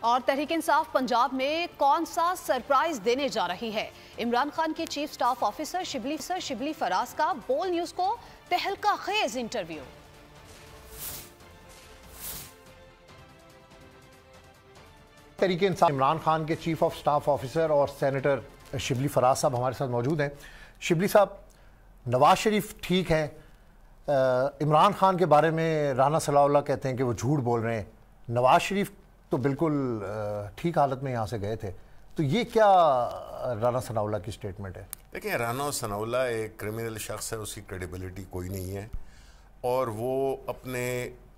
और तहरीक इंसाफ पंजाब में कौन सा सरप्राइज देने जा रही है? इमरान खान के chief staff officer Shibli Faraz का बोल न्यूज को तहलका खेज इंटरव्यू। तहरीक इंसाफ इमरान खान के चीफ ऑफ स्टाफ ऑफिसर और सेनेटर शिबली फराज साहब हमारे साथ मौजूद हैं। शिबली साहब, नवाज शरीफ ठीक है, इमरान खान के बारे में राना सलाउल्लाह कहते हैं कि वो झूठ बोल रहे हैं, नवाज शरीफ तो बिल्कुल ठीक हालत में यहाँ से गए थे, तो ये क्या राना सनाउल्लाह की स्टेटमेंट है? देखिए, राना सनाउल्लाह एक क्रिमिनल शख्स है, उसकी क्रेडिबिलिटी कोई नहीं है और वो अपने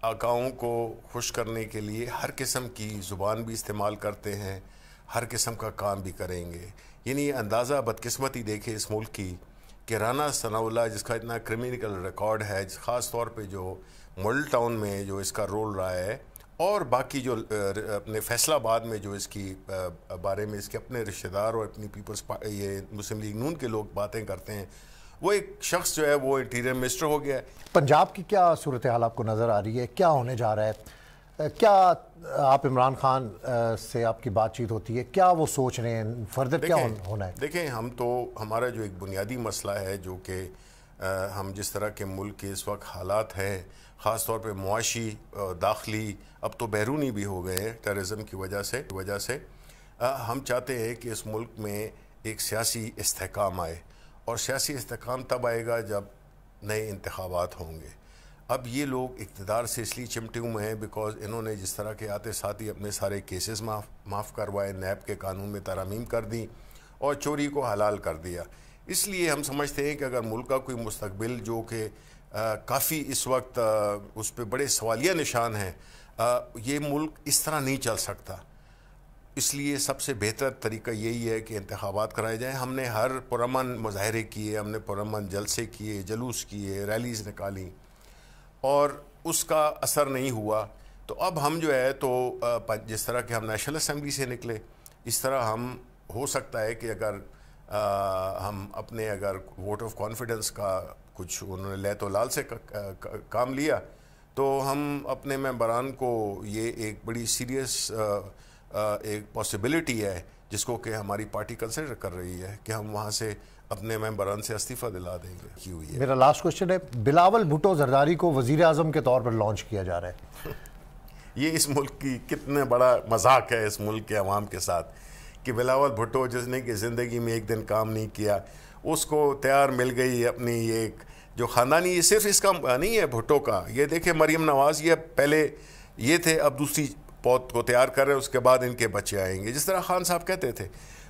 आकाओं को खुश करने के लिए हर किस्म की ज़ुबान भी इस्तेमाल करते हैं, हर किस्म का काम भी करेंगे। यानी अंदाज़ा बदकिस्मती देखे इस मुल्क की कि राना सनाउल्लाह जिसका इतना क्रिमिनल रिकॉर्ड है, ख़ास तौर पे जो मॉडल टाउन में जो इसका रोल रहा है और बाकी जो अपने फैसलाबाद में जो इसकी बारे में इसके अपने रिश्तेदार और अपनी पीपल्स ये मुस्लिम लीग नून के लोग बातें करते हैं, वो एक शख्स जो है वो इंटीरियर मिनिस्टर हो गया है। पंजाब की क्या सूरत हाल आपको नज़र आ रही है? क्या होने जा रहा है? क्या आप इमरान खान से आपकी बातचीत होती है? क्या वो सोच रहे हैं फर्दर क्या होना है? देखें, हम तो हमारा जो एक बुनियादी मसला है जो कि हम जिस तरह के मुल्क के इस वक्त हालात हैं, ख़ास तौर पे मुआशी दाखिली अब तो बैरूनी भी हो गए हैं टेररिज्म की वजह से हम चाहते हैं कि इस मुल्क में एक सियासी इस्तेहकाम आए और सियासी इस्तेहकाम तब आएगा जब नए इंतखाबात होंगे। अब ये लोग इक़्तिदार से इसलिए चिमटे हुए हैं बिकॉज इन्होंने जिस तरह के आते साथ ही अपने सारे केसेस माफ़ करवाए, नैब के कानून में तरमीम कर दी और चोरी को हलाल कर दिया। इसलिए हम समझते हैं कि अगर मुल्क का कोई मुस्तकबिल जो कि काफ़ी इस वक्त उस पर बड़े सवालिया निशान हैं, ये मुल्क इस तरह नहीं चल सकता। इसलिए सबसे बेहतर तरीका यही है कि इंतखाबात कराए जाएँ। हमने हर पुरअमन मुजाहरे किए, हमने पुरअमन जलसे किए, जलूस किए, रैलीज़ निकाली और उसका असर नहीं हुआ। तो अब हम जो है तो जिस तरह के हम नेशनल असम्बली से निकले, इस तरह हम हो सकता है कि अगर हम अपने अगर वोट ऑफ कॉन्फिडेंस का कुछ उन्होंने ले तो लाल से काम लिया तो हम अपने मेंबरान को ये एक बड़ी सीरियस एक पॉसिबिलिटी है जिसको कि हमारी पार्टी कंसिडर कर रही है कि हम वहाँ से अपने मेंबरान से इस्तीफ़ा दिला देंगे की हुई है। मेरा लास्ट क्वेश्चन है, बिलावल भुट्टो जरदारी को वज़ीर आज़म के तौर पर लॉन्च किया जा रहा है। ये इस मुल्क की कितने बड़ा मजाक है इस मुल्क के अवाम के साथ कि बिलावल भुट्टो जिसने कि ज़िंदगी में एक दिन काम नहीं किया उसको तैयार मिल गई अपनी एक जो ख़ानदानी, ये सिर्फ इसका नहीं है भुट्टो का, ये देखे मरीम नवाज़ ये पहले ये थे, अब दूसरी पौध को तैयार कर रहे हैं, उसके बाद इनके बच्चे आएंगे, जिस तरह खान साहब कहते थे।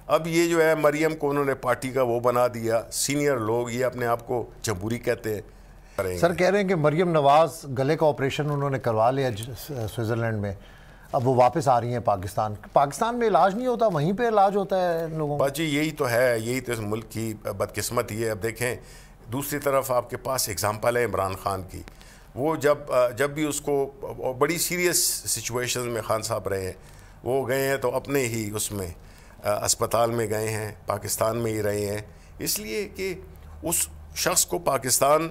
अब ये जो है मरीम को उन्होंने पार्टी का वो बना दिया, सीनियर लोग ये अपने आप को जमहूरी कहते हैं। सर कह रहे हैं कि मरीम नवाज़ गले का ऑपरेशन उन्होंने करवा लिया स्विट्ज़रलैंड में, अब वो वापस आ रही हैं पाकिस्तान में इलाज नहीं होता, वहीं पे इलाज होता है लोगों का। जी यही तो है, यही तो इस मुल्क की बदकिस्मती है। अब देखें दूसरी तरफ आपके पास एग्जांपल है इमरान खान की, वो जब भी उसको बड़ी सीरियस सिचुएशन में खान साहब रहे हैं, वो गए हैं तो अपने ही उसमें अस्पताल में गए हैं, पाकिस्तान में ही रहे हैं, इसलिए कि उस शख्स को पाकिस्तान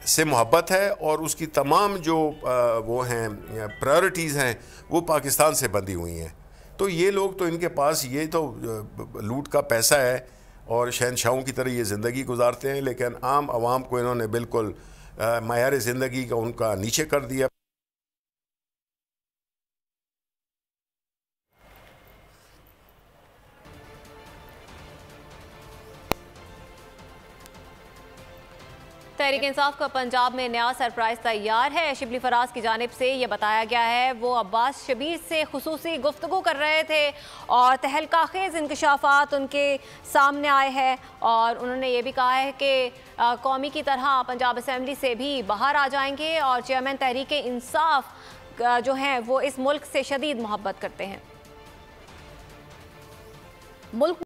से मोहब्बत है और उसकी तमाम जो वो हैं प्रायोरिटीज़ हैं वो पाकिस्तान से बंधी हुई हैं। तो ये लोग तो इनके पास ये तो लूट का पैसा है और शहनशाहों की तरह ये ज़िंदगी गुजारते हैं, लेकिन आम आवाम को इन्होंने बिल्कुल मयार ज़िंदगी का उनका नीचे कर दिया। तहरीक इंसाफ का पंजाब में नया सरप्राइज तैयार है। शिबली फराज की जानिब से ये बताया गया है वो अब्बास शबीर से खुसूसी गुफ्तगू कर रहे थे और तहलका खेज इंकशाफात उनके सामने आए हैं और उन्होंने ये भी कहा है कि कौमी की तरह पंजाब असम्बली से भी बाहर आ जाएंगे और चेयरमैन तहरीक इंसाफ जो हैं वो इस मुल्क से शदीद मोहब्बत करते हैं। मुल्क